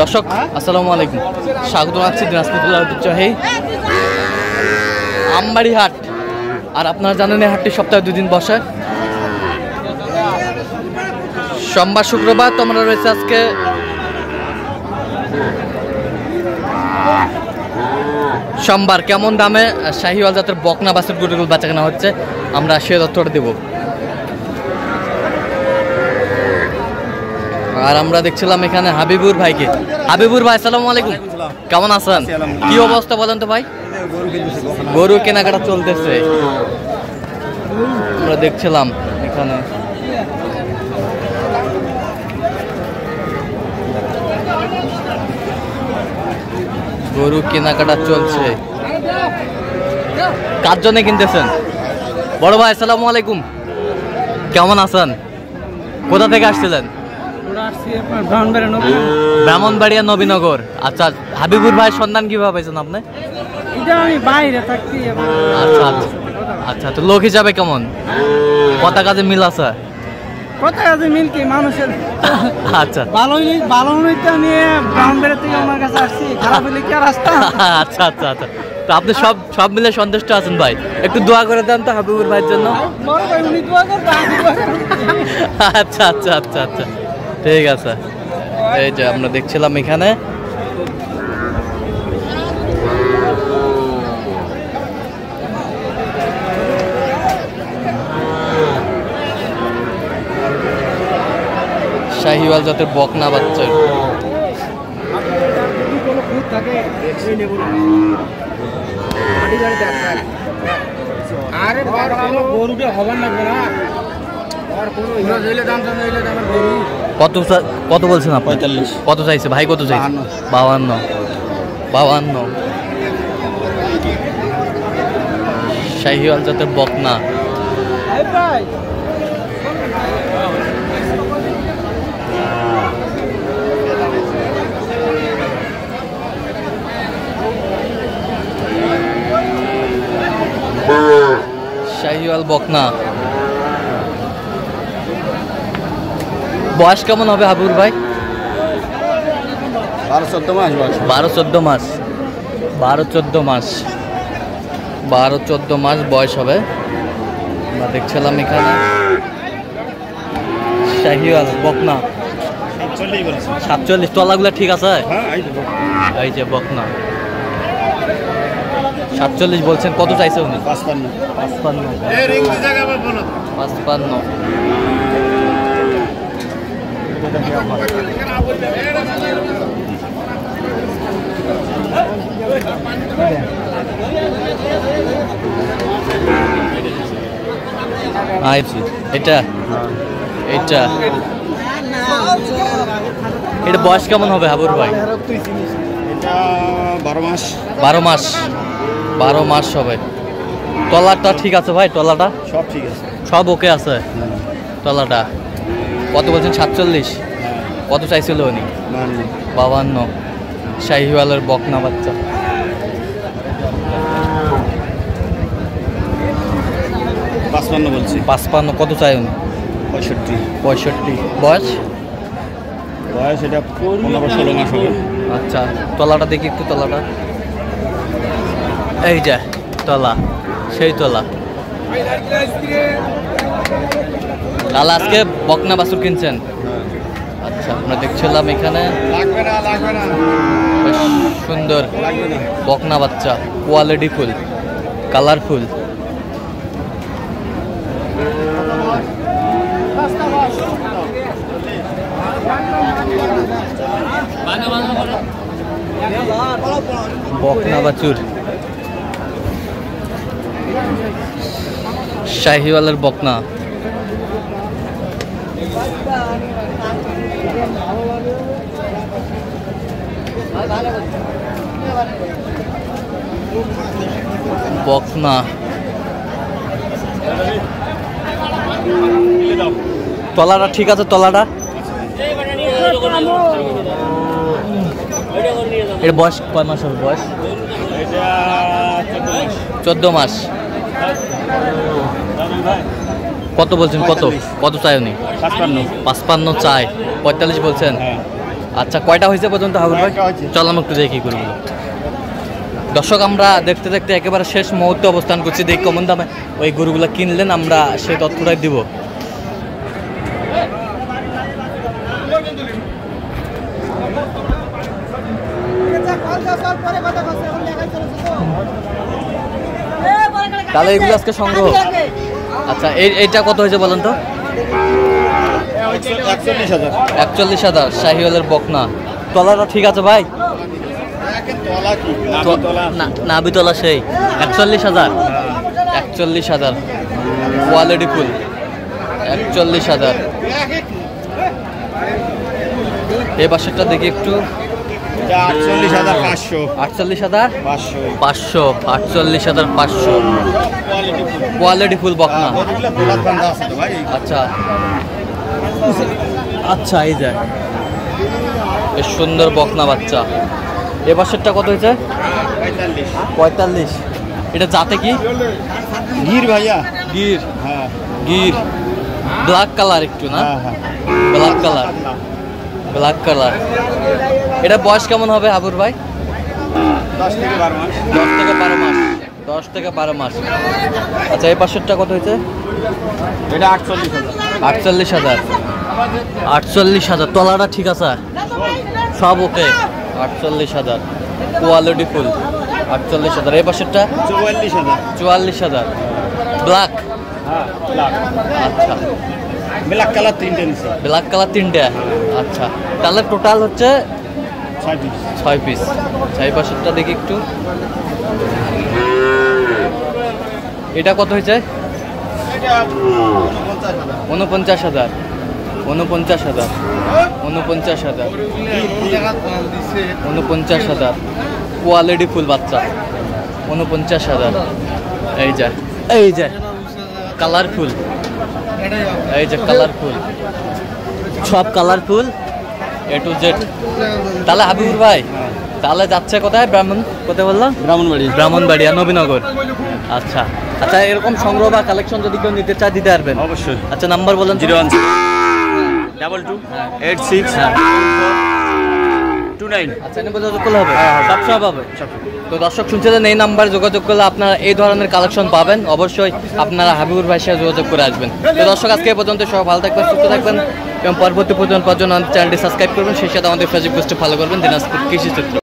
দর্শক আসসালামু আলাইকুম, স্বাগত জানাচ্ছি দিনাজপুর জেলার ঐতিহ্যবাহী আমবাড়ি হাট। আর আপনারা জানেন এই হাটটি সপ্তাহে 2 দিন বসে, সোমবার শুক্রবার। তোমরা রয়েছে আজকে সোমবার। কেমন দামে শাহিওয়াল জাতের বকনা বাছুর গরুগুলো বেচা কেনা হচ্ছে আমরা সে তথ্যটা দেব। আর আমরা দেখছিলাম এখানে হাবিবুর ভাইকে। হাবিবুর ভাই আসসালামু আলাইকুম, কেমন আছেন? কি অবস্থা বলেন তো ভাই? গরু কেনাকাটা চলতেছে, আমরা দেখছিলাম এখানে। গরু কেনাকাটা চলছে। কার জন্য কিনতেছেন? বড় ভাই আসসালামু আলাইকুম, কেমন আছেন? কোথা থেকে আসছিলেন? ব্রাহ্মণবাড়িয়া নবীনগর। আচ্ছা, হাবিবুর ভাইয়ের সন্ধান কিভাবে পাইছেন আপনি? আচ্ছা আচ্ছা আচ্ছা, তো লোক হিসাবে কেমন? কথা কাজে মিল আছে? কথা কাজে মিল কি মানুষের? আচ্ছা ভালো নিয়ে ব্রাহ্মণবাড়িয়া থেকে আমার কাছে আসছি, খারাপ হলে কি আর আসতাম? আচ্ছা আচ্ছা আচ্ছা, তো আপনি সব মিলে সন্তুষ্ট আছেন ভাই? একটু দোয়া করে দেন তো হাবিবুর ভাইয়ের জন্য। আচ্ছা আচ্ছা আচ্ছা আচ্ছা, ঠিক আছে। এই যে আমরা দেখছিলাম এখানে শাহিওয়াল জাতের বকনা বাচ্চা। কত বলছেন আপনি? 45। কত চাইছে ভাই? কত চাইছে? 52। শাহিওয়াল জাতের বকনা। শাহিওয়াল বকনা বয়স কেমন হবে হাবিবুর ভাই? 12-14 মাস। 12-14 মাস। 12-14 মাস বয়স হবে। আমরা দেখছিলাম এখানে শাহিওয়াল বকনা 47। তলাগুলো ঠিক আছে? এই যে বকনা 47 বলছেন। কত চাইছে উনি? 55। এটা বয়স কেমন হবে হাবুর ভাই? 12 মাস হবে। তলাটা ঠিক আছে ভাই? তলাটা সব ঠিক আছে, সব ওকে আছে। তলাটা কত বলছেন? 47। কত চাইছিল উনি? 52। শাহিওয়ালের বকনা বাচ্চা। বলছি 55। কত চাই উনি? 65। বয়স এটা 15-16 মাস হবে। আচ্ছা, তলাটা দেখি একটু। তলাটা এই যে তলা, সেই তলা। তাহলে আজকে বকনা বাছুর কিনছেন? আচ্ছা, আমরা দেখছিলাম এখানে বেশ সুন্দর বকনা বাচ্চা, কোয়ালিটি ফুল, কালারফুল। বকনা বাছুর, শাহিওয়ালের বকনা। বকনা তলাটা ঠিক আছে? তলাটা এর বয়স কয় মাস হবে? বয়স 14 মাস। কত বলছেন? কত কত চাই উনি? 55 চাই। 45 বলছেন। আচ্ছা, কয়টা হয়েছে পর্যন্ত হাবুর ভাই? একটা হয়েছে। চল আমরা একটু দেখি গরুগুলো। দর্শক, আমরা দেখতে দেখতে একেবারে শেষ মুহূর্তে অবস্থান করছি। দেখি কেমন দামে ওই গরুগুলো কিনলেন, আমরা সেই তথ্যটাই দিব। তাহলে এগুলো আজকে সংগ্রহ। আচ্ছা, এইটা কত হয়েছে বলেন তো? 41,000 41,000 শাহিওয়ালের বকনা। তলাটা ঠিক আছে ভাই? নাবিতলা সেই 41,000। 41,000 কোয়ালিটি ফুল। 41,000। এই পাশেরটা দেখি একটু। 48,500 48,500। 48,500 কোয়ালিটি ফুল বকনা। আচ্ছা আচ্ছা, এই যায় বেশ সুন্দর বকনা বাচ্চা। এ পাশেরটা কত হয়েছে? 45। এটা জাতে কি? গির ভাইয়া। গির। হ্যাঁ গির ব্ল্যাক কালার একটু না? হ্যাঁ ব্ল্যাক কালার। Black colour. এটা বয়স কেমন হবে হাবুর ভাই? 10 থেকে 12 মাস। 10 থেকে 12 মাস। 10 থেকে 12 মাস। আচ্ছা, এই পাশেরটা কত হয়েছে? এটা 48,000। 48,000। 48,000 তলাটা ঠিক আছে? সব ওকে। 48,000 কোয়ালিটি ফুল। 48,000। এই পাশেরটা 44,000। 44,000 ব্ল্যাক। হ্যাঁ লাখ। আচ্ছা, ব্ল্যাক কালার 3টে নিছে। ব্ল্যাক কালার 3টে। আচ্ছা, তাহলে টোটাল হচ্ছে 6 পিস। 6 পিস। এই পাশেরটা দেখি একটু। এটা কত হয়েছে? এটা 49,000। 49,000। 49,000। 49,000। 49,000 কোয়ালিটি ফুল বাচ্চা। 49,000। এই যে এই যে কালারফুল। এই যে কালারফুল, সব কালারফুল A to Z। তাহলে হাবিবুর ভাই, তাহলে যাচ্ছে কোথায়? ব্রাহ্মণ কোথায় বললাম? ব্রাহ্মণবাড়িয়া নবীনগর। আচ্ছা আচ্ছা, এরকম সংগ্রহ বা কালেকশন যদি কেউ নিতে চায় দিতে পারবেন? অবশ্যই। আচ্ছা, নাম্বার বলেন। 0128629। আচ্ছা, এনে যোগাযোগ করলে হবে? সব হবে। তো দর্শক শুনছিলেন, এই নাম্বার যোগাযোগ করলে আপনারা এই ধরনের কালেকশন পাবেন। অবশ্যই আপনারা হাবিবুর ভাইয়ের সাথে যোগাযোগ করে আসবেন। তো দর্শক, আজকে এই পর্যন্ত। সবাই ভালো থাকবেন, সুস্থ থাকবেন এবং পরবর্তী পর্যন্ত আমাদের চ্যানেলটি সাবস্ক্রাইব করবেন। সেই সাথে আমাদের ফেসবুক পেজটি ফলো করবেন, দিনাজপুর কৃষি চিত্র।